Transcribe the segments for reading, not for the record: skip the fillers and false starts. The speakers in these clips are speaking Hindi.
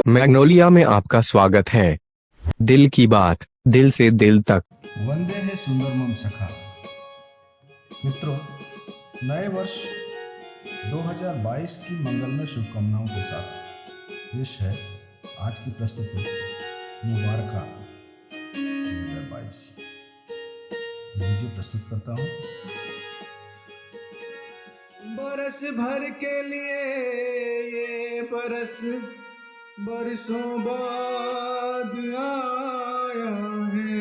मैग्नोलिया में आपका स्वागत है। दिल की बात, दिल से दिल तक। वंदे है सुंदरमम सखा। मित्रों, नए वर्ष 2022 की मंगलमय शुभकामनाओं के साथ पेश है आज की प्रस्तुति मुबारका 2022। तो लीजिए प्रस्तुत करता हूँ। बरस भर के लिए ये बरस बरसों बाद आया है,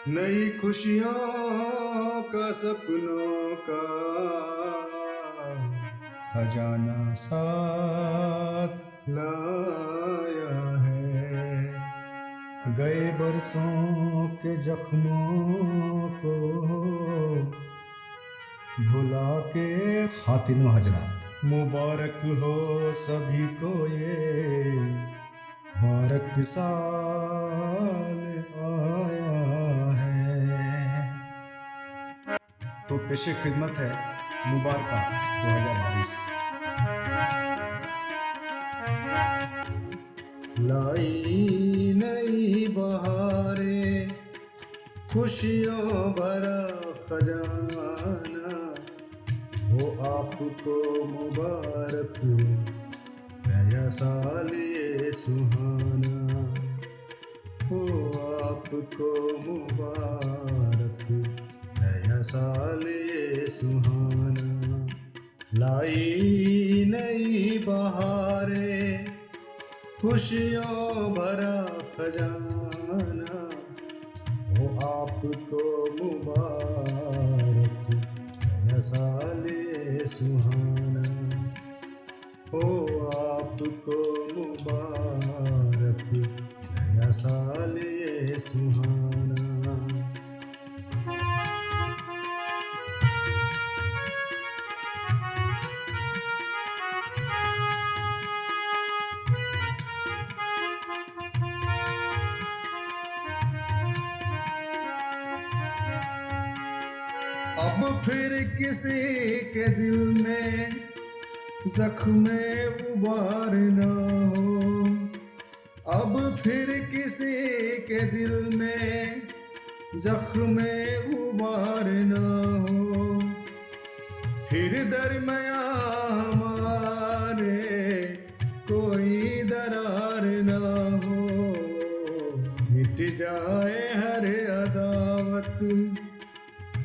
नई खुशियों का सपनों का खजाना साथ लाया है। गए बरसों के जख्मों को भुला के खातिनो हजरात, मुबारक हो सभी को ये मुबारक साल आया है। तो पेशे खिदमत है मुबारका 2022। लाई नई बहारें, खुशियों भरा खजाना, वो आपको मुबारक नया साल ये सुहाना, हो आपको मुबारक नया साल ये सुहाना। लाई नई बहारें, खुशियों भरा खजाना, हो आपको मुबारक नया साल ये सुहाना, हो आपको मुबारक नया साल ये सुहाना। अब फिर किसी के दिल में जख्म उबार ना हो, अब फिर किसी के दिल में जख्म उबार ना हो, फिर दरमियां हमारे कोई दरार ना हो, मिट जाए हर अदावत,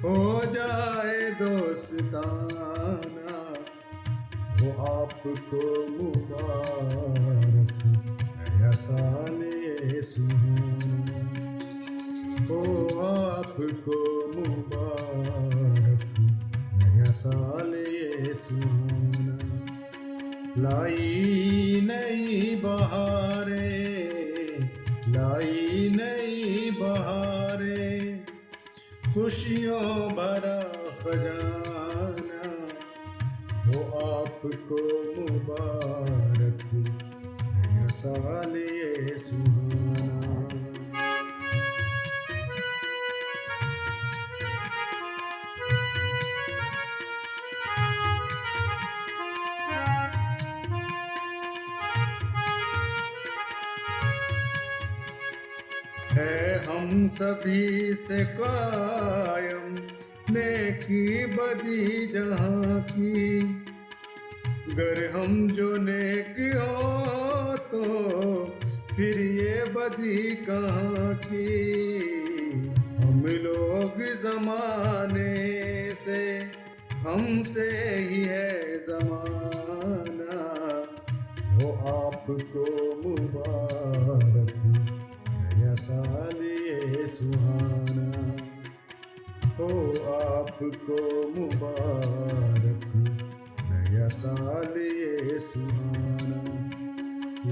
हो जाए दोस्ताना, वो आपको मुबारक नया साल ये सुहाना, हो आपको मुबारक नया साल ये सुहाना। लाई नई बहारें, लाई नई बहारें, खुशियों भरा खजाना, वो आपको मुबारक नया साल ये सुहाना। है हम सभी से कायम नेकी बदी जहाँ की, गर हम जो नेक हो तो फिर ये बदी कहाँ की। हम लोग जमाने से, हमसे ही है जमाना, वो आपको मुबारक नया साल ये सुहाना, हो आपको मुबारक नया साल ये सुहाना।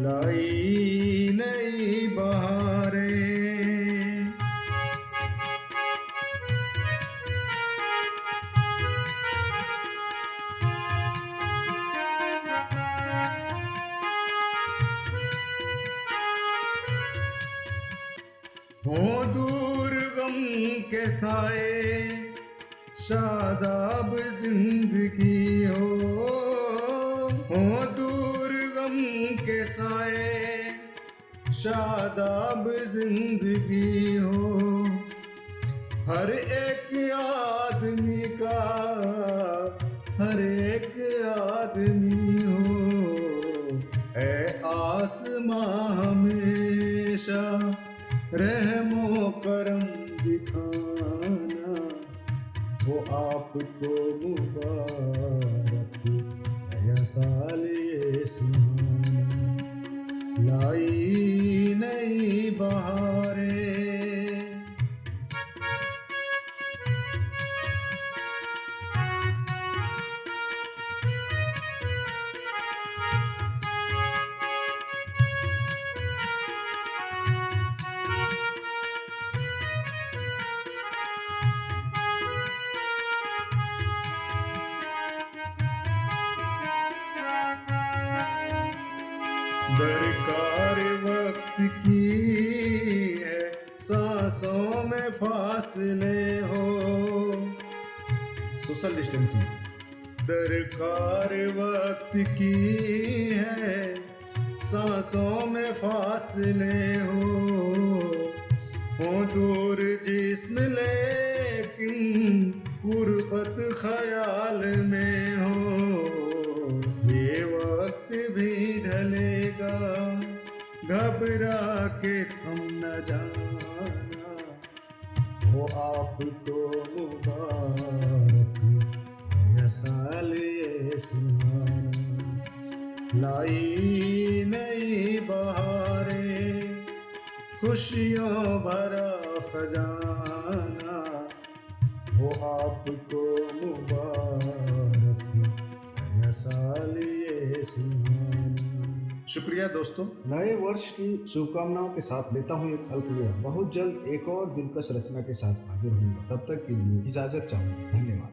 लाई नई बहारें, हो दूर गम के साए, शादाब जिंदगी हो, हो दूर गम के साए, शादाब जिंदगी हो, हर एक आदमी का, हर एक आदमी हो, है आसमां हमेशा रहमो करम दिखाना, वो आपको मुबारक नया साल ये सुहाना, लाई नई बहारें। दरकार वक्त की है, सांसों में फासले हो, सोशल डिस्टेंसिंग। दरकार वक्त की है, सांसों में फासले हो दूर जिस्म लेकिन गुर्बत ख्याल में हो, ये वक्त भी ढलेगा, घबरा के थम न जाना, वो आपको मुबारक नया साल ये सुहाना, लाई नई बहारें, खुशियों भरा खजाना, वो आपको मुबारक नया साल ये सुहाना। शुक्रिया दोस्तों। नए वर्ष की शुभकामनाओं के साथ लेता हूँ एक अल्पविराम। बहुत जल्द एक और दिलकश रचना के साथ हाजिर होऊंगा। तब तक के लिए इजाजत चाहूंगा। धन्यवाद।